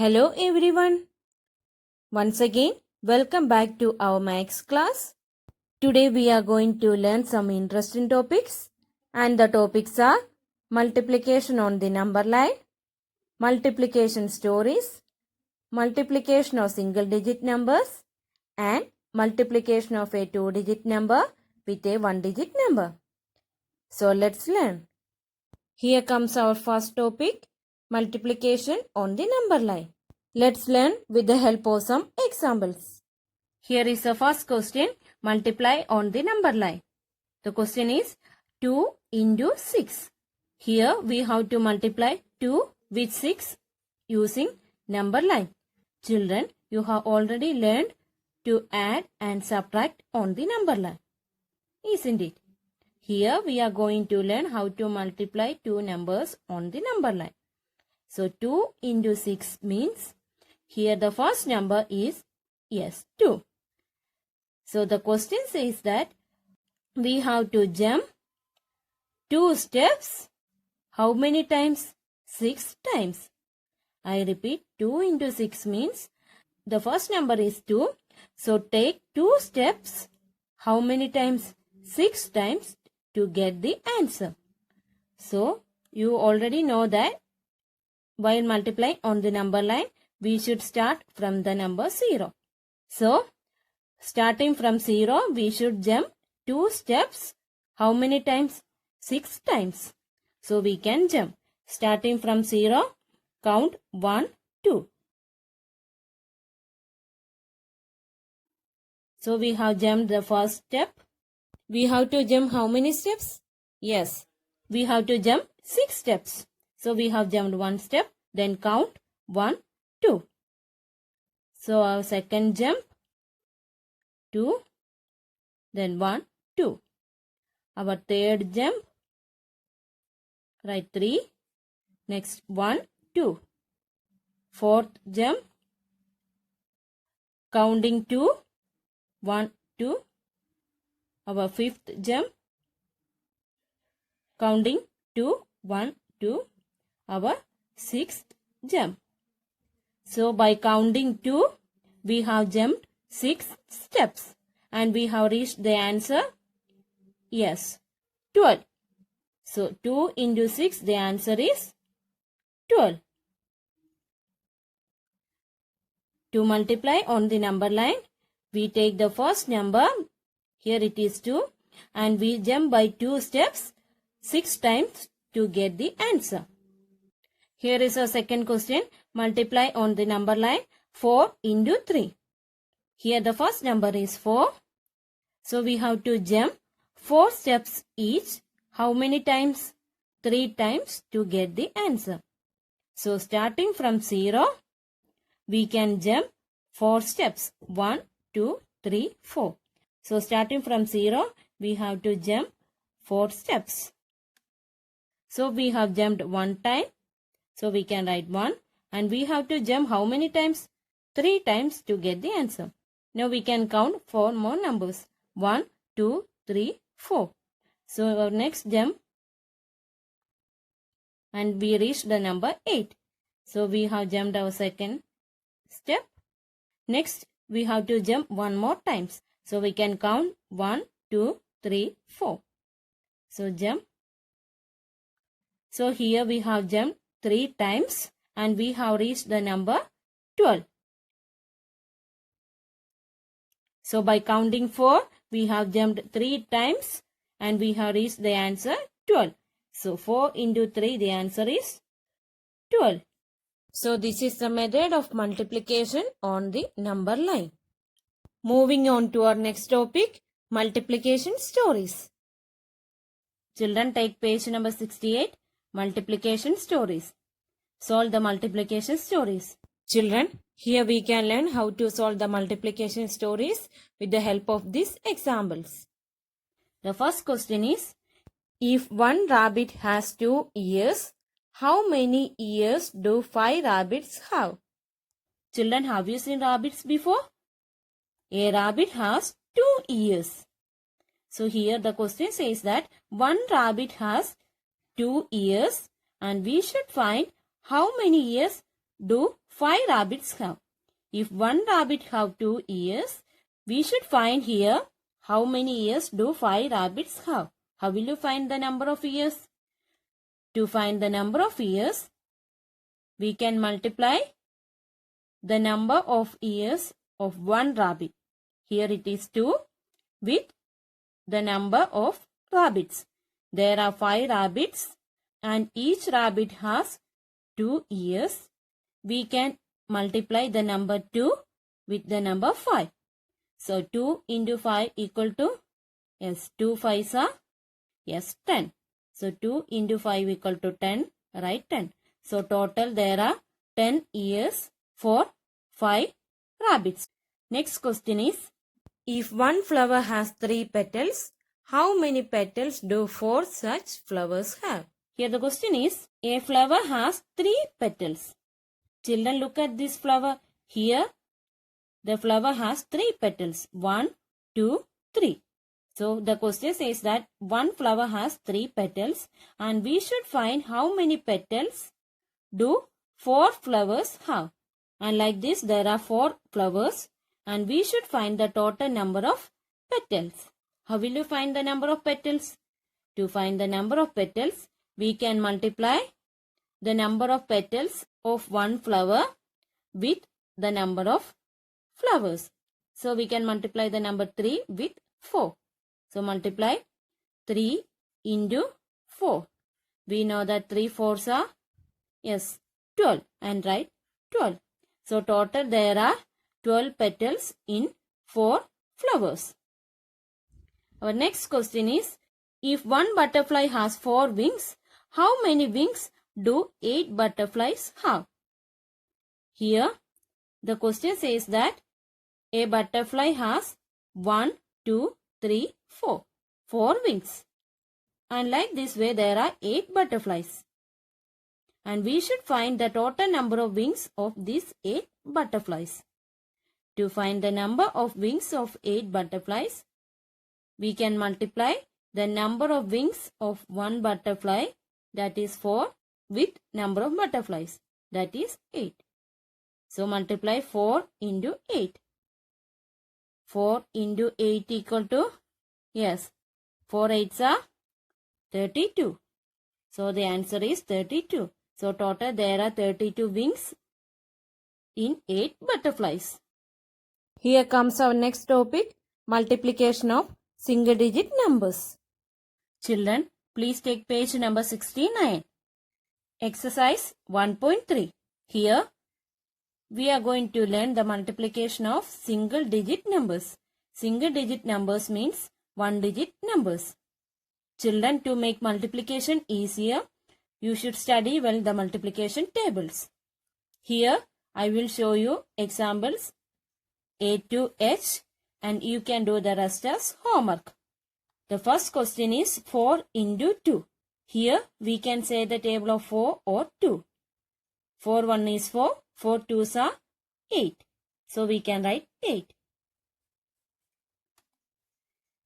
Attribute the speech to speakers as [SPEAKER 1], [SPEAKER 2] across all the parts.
[SPEAKER 1] Hello everyone. Once again, welcome back to our maths class. Today we are going to learn some interesting topics, and the topics are multiplication on the number line, multiplication stories, multiplication of single digit numbers, and multiplication of a two-digit number with a one-digit number. So let's learn. Here comes our first topic, multiplication on the number line. Let's learn with the help of some examples. Here is the first question, multiply on the number line. The question is 2 into 6. Here we have to multiply 2 with 6 using number line. Children, you have already learned to add and subtract on the number line, isn't it? Here we are going to learn how to multiply two numbers on the number line. So 2 into 6 means here the first number is 2. So the question says that we have to jump 2 steps. How many times? 6 times. I repeat, 2 into 6 means the first number is 2. So take 2 steps. How many times? 6 times to get the answer. So you already know that while multiplying on the number line, we should start from the number 0. So, starting from 0, we should jump 2 steps. How many times? 6 times. So, we can jump. Starting from 0, count 1, 2. So, we have jumped the first step. We have to jump how many steps? Yes, we have to jump 6 steps. So, we have jumped 1 step, then count 1, 2. So, our second jump, 2, then 1, 2. Our third jump, write 3, next 1, 2. Fourth jump, counting 2, 1, 2. Our fifth jump, counting 2, 1, 2. Our sixth jump. So by counting 2, we have jumped 6 steps and we have reached the answer, 12. So 2 into 6, the answer is 12. To multiply on the number line, we take the first number, here it is 2, and we jump by 2 steps 6 times to get the answer. Here is our second question. Multiply on the number line 4 into 3. Here the first number is 4. So we have to jump 4 steps each. How many times? 3 times to get the answer. So starting from 0, we can jump 4 steps. 1, 2, 3, 4. So starting from 0, we have to jump 4 steps. So we have jumped 1 time. So we can write 1 and we have to jump how many times? 3 times to get the answer. Now we can count 4 more numbers. 1, 2, 3, 4. So our next jump and we reached the number 8. So we have jumped our second step. Next we have to jump 1 more times. So we can count 1, 2, 3, 4. So jump. So here we have jumped 3 times and we have reached the number 12. So by counting 4, we have jumped 3 times and we have reached the answer 12. So 4 into 3, the answer is 12. So this is the method of multiplication on the number line. Moving on to our next topic, multiplication stories. Children, take page number 68. Multiplication stories. Solve the multiplication stories. Children, here we can learn how to solve the multiplication stories with the help of these examples. The first question is, if one rabbit has 2 ears, how many ears do 5 rabbits have? Children, have you seen rabbits before? A rabbit has 2 ears. So here the question says that one rabbit has 2 ears and we should find how many ears do 5 rabbits have? If one rabbit have 2 ears, we should find here how many ears do 5 rabbits have. How will you find the number of ears? To find the number of ears, we can multiply the number of ears of one rabbit. Here it is 2 with the number of rabbits. There are 5 rabbits and each rabbit has 2 ears. We can multiply the number 2 with the number 5. So 2 into 5 equal to, yes, 2 5s are, yes, 10. So 2 into 5 equal to 10, right, 10. So total there are 10 ears for 5 rabbits. Next question is, if one flower has 3 petals, how many petals do 4 such flowers have? Here the question is, a flower has 3 petals. Children, look at this flower. Here the flower has 3 petals. 1, 2, 3. So the question says that one flower has 3 petals and we should find how many petals do 4 flowers have. And like this there are 4 flowers and we should find the total number of petals. How will you find the number of petals? To find the number of petals, we can multiply the number of petals of one flower with the number of flowers. So we can multiply the number 3 with 4. So multiply 3 into 4. We know that 3 4s are, yes, 12 and write 12. So total there are 12 petals in 4 flowers. Our next question is, if one butterfly has 4 wings, how many wings do 8 butterflies have? Here the question says that a butterfly has 1, 2, 3, 4. 4 wings. And like this way there are 8 butterflies. And we should find the total number of wings of these 8 butterflies. To find the number of wings of 8 butterflies, we can multiply the number of wings of one butterfly, that is 4, with number of butterflies, that is 8. So multiply 4 into 8. 4 into 8 equal to, yes, 4 8s are 32. So the answer is 32. So total there are 32 wings in 8 butterflies. Here comes our next topic, multiplication of single digit numbers. Children, please take page number 69. Exercise 1.3. Here we are going to learn the multiplication of single digit numbers. Single digit numbers means one digit numbers. Children, to make multiplication easier, you should study well the multiplication tables. Here I will show you examples A to H and you can do the rest as homework. The first question is 4 into 2. Here we can say the table of 4 or 2. 4 1 is 4, 4 2s are 8. So we can write 8.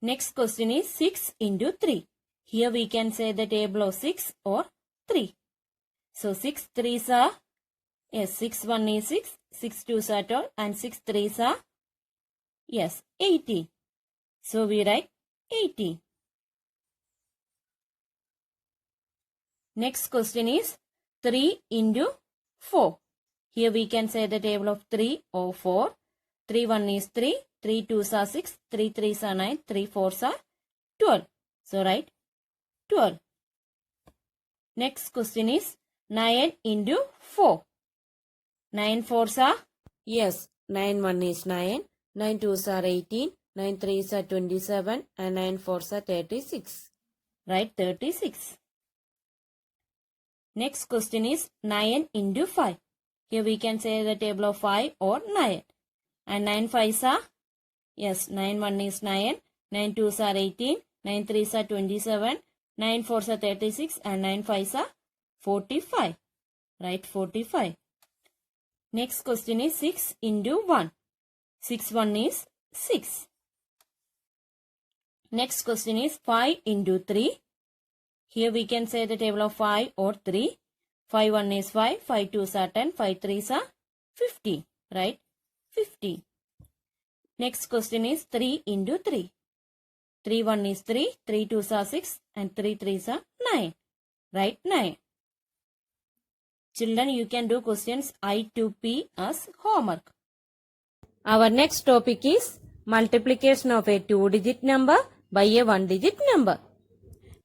[SPEAKER 1] Next question is 6 into 3. Here we can say the table of 6 or 3. So 6 3s are, yes, 6 1 is 6, 6 2s are 12 and 6 3s are, yes, 18. So we write 18. Next question is 3 into 4. Here we can say the table of 3 or 4. 3 1 is 3, 3 2s are 6, 3 3s are 9, 3 4s are 12. So write 12. Next question is 9 into 4. 9 4s are, yes, 9 1 is 9, 9 2s are 18, 9 3s are 27 and 9 4s are 36. Write 36. Next question is 9 into 5. Here we can say the table of 5 or 9. And 9 5s are, yes, 9 1 is 9, 9 2s are 18, 9 3s are 27, 9 4s are 36 and 9 5s are 45. Write 45. Next question is 6 into 1. 6 1 is 6. Next question is 5 into 3. Here we can say the table of 5 or 3. 5 1 is 5, 5 2s are 10, 5 3s are 50. Write 50. Next question is 3 into 3. 3 1 is 3, 3 2s are 6 and 3 3s are 9. Write 9. Children, you can do questions I to P as homework. Our next topic is multiplication of a 2-digit number by a 1-digit number.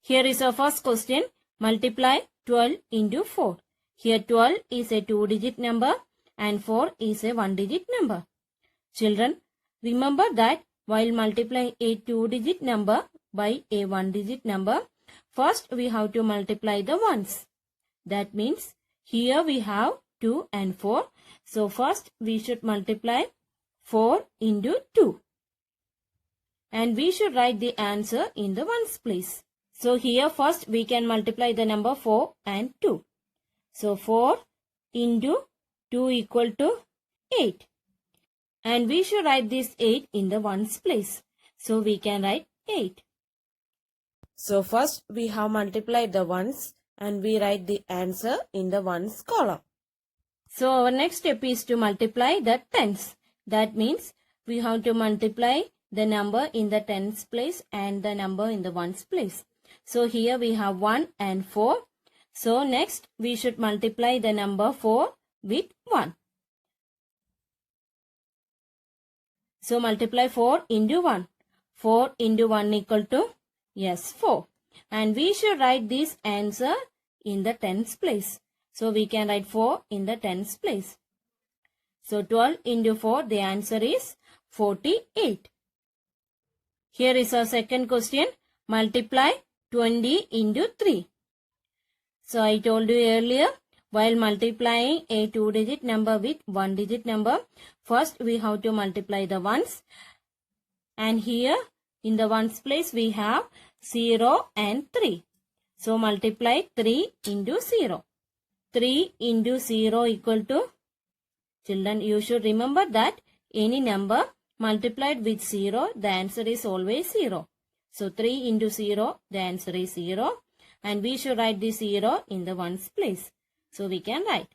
[SPEAKER 1] Here is our first question. Multiply 12 into 4. Here 12 is a 2-digit number and 4 is a 1-digit number. Children, remember that while multiplying a 2-digit number by a 1-digit number, first we have to multiply the ones. That means here we have 2 and 4. So first we should multiply 4 into 2. And we should write the answer in the ones place. So here first we can multiply the number 4 and 2. So 4 into 2 equal to 8. And we should write this 8 in the ones place. So we can write 8. So first we have multiplied the ones and we write the answer in the ones column. So our next step is to multiply the tens. That means we have to multiply the number in the tens place and the number in the ones place. So here we have 1 and 4. So next we should multiply the number 4 with 1. So multiply 4 into 1. 4 into 1 equal to, yes, 4. And we should write this answer in the tens place. So we can write 4 in the tens place. So 12 into 4, the answer is 48. Here is our second question. Multiply 20 into 3. So I told you earlier, while multiplying a 2-digit number with 1-digit number, first we have to multiply the ones. And here in the ones place we have 0 and 3. So multiply 3 into 0. 3 into 0 equal to, children, you should remember that any number multiplied with 0, the answer is always 0. So 3 into 0, the answer is 0. And we should write the 0 in the ones place. So we can write.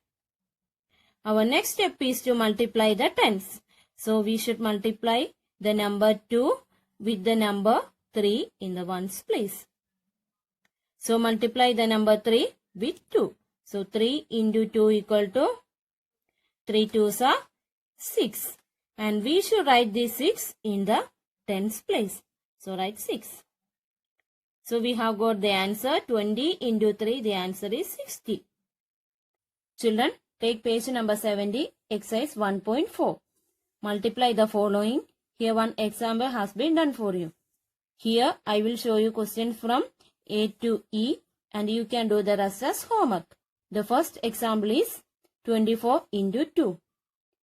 [SPEAKER 1] Our next step is to multiply the tens. So we should multiply the number 2 with the number 3 in the ones place. So multiply the number 3 with 2. So 3 into 2 equal to, 3 2s are 6. And we should write the 6 in the tens place. So write 6. So we have got the answer 20 into 3. The answer is 60. Children, take page number 70, exercise 1.4. Multiply the following. Here one example has been done for you. Here I will show you questions from A to E and you can do the rest as homework. The first example is 24 into 2.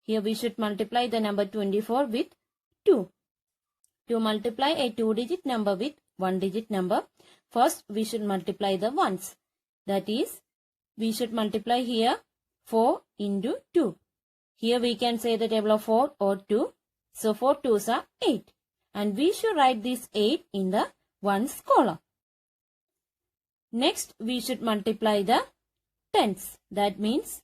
[SPEAKER 1] Here we should multiply the number 24 with 2. To multiply a 2-digit number with 1-digit number, first we should multiply the ones. That is, we should multiply here 4 into 2. Here we can say the table of 4 or 2. So 4 2s are 8. And we should write this 8 in the ones column. Next we should multiply the tens. That means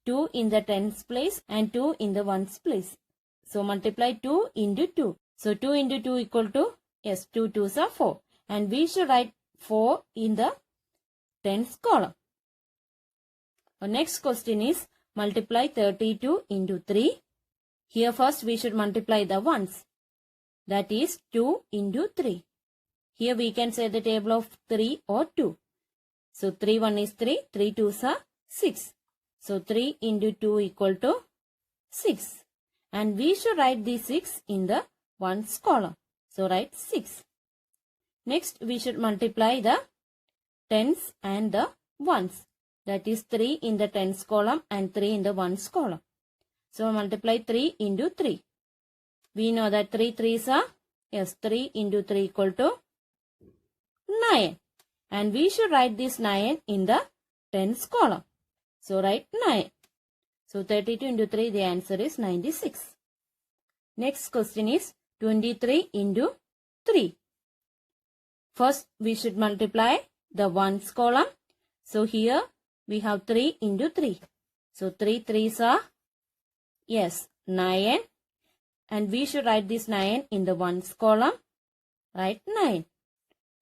[SPEAKER 1] 2 in the tens place and 2 in the ones place. So multiply 2 into 2. So 2 into 2 equal to, yes, 2 2s are 4. And we should write 4 in the tens column. Our next question is multiply 32 into 3. Here first we should multiply the ones. That is 2 into 3. Here we can say the table of 3 or 2. So 3 1 is 3, 3 2s are 6. So 3 into 2 equal to 6. And we should write the 6 in the ones column. So write 6. Next we should multiply the tens and the ones. That is 3 in the tens column and 3 in the ones column. So multiply 3 into 3. We know that 3 3s are, yes, 3 into 3 equal to 9. And we should write this 9 in the tens column. So write 9. So 32 into 3, the answer is 96. Next question is 23 into 3. First we should multiply the ones column. So here we have 3 into 3. So 3 3s are Yes, 9. And we should write this 9 in the ones column. Write 9.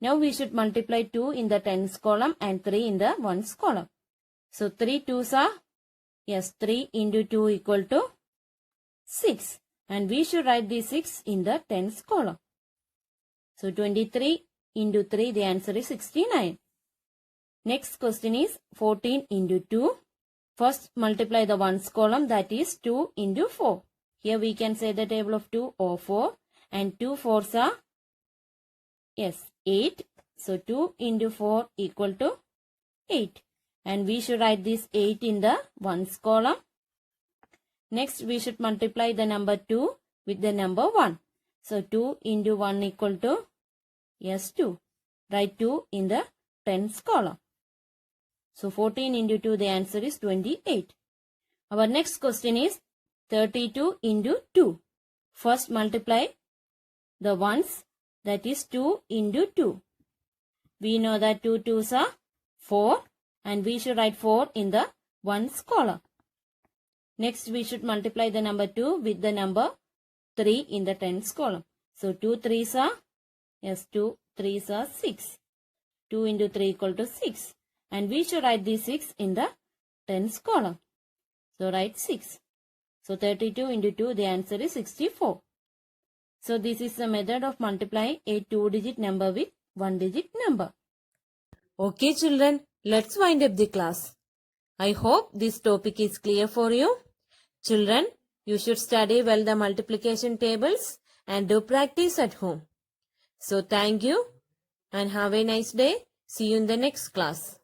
[SPEAKER 1] Now we should multiply 2 in the tens column and 3 in the ones column. So 3 2s are, yes, 3 into 2 equal to 6. And we should write the 6 in the tens column. So 23 into 3, the answer is 69. Next question is 14 into 2. First multiply the ones column, that is 2 into 4. Here we can say the table of 2 or 4. And 2 4s are, yes, 8. So 2 into 4 equal to 8. And we should write this 8 in the ones column. Next we should multiply the number 2 with the number 1. So 2 into 1 equal to, yes, 2. Write 2 in the tens column. So 14 into 2, the answer is 28. Our next question is 32 into 2. First multiply the ones, that is 2 into 2. We know that 2 2s are 4 and we should write 4 in the ones column. Next we should multiply the number 2 with the number 3 in the tens column. So 2 3s are, yes, 2 3s are 6. 2 into 3 equal to 6. And we should write the 6 in the tens column. So write 6. So 32 into 2, the answer is 64. So this is the method of multiplying a 2-digit number with 1-digit number. Okay children, let's wind up the class. I hope this topic is clear for you. Children, you should study well the multiplication tables and do practice at home. So thank you and have a nice day. See you in the next class.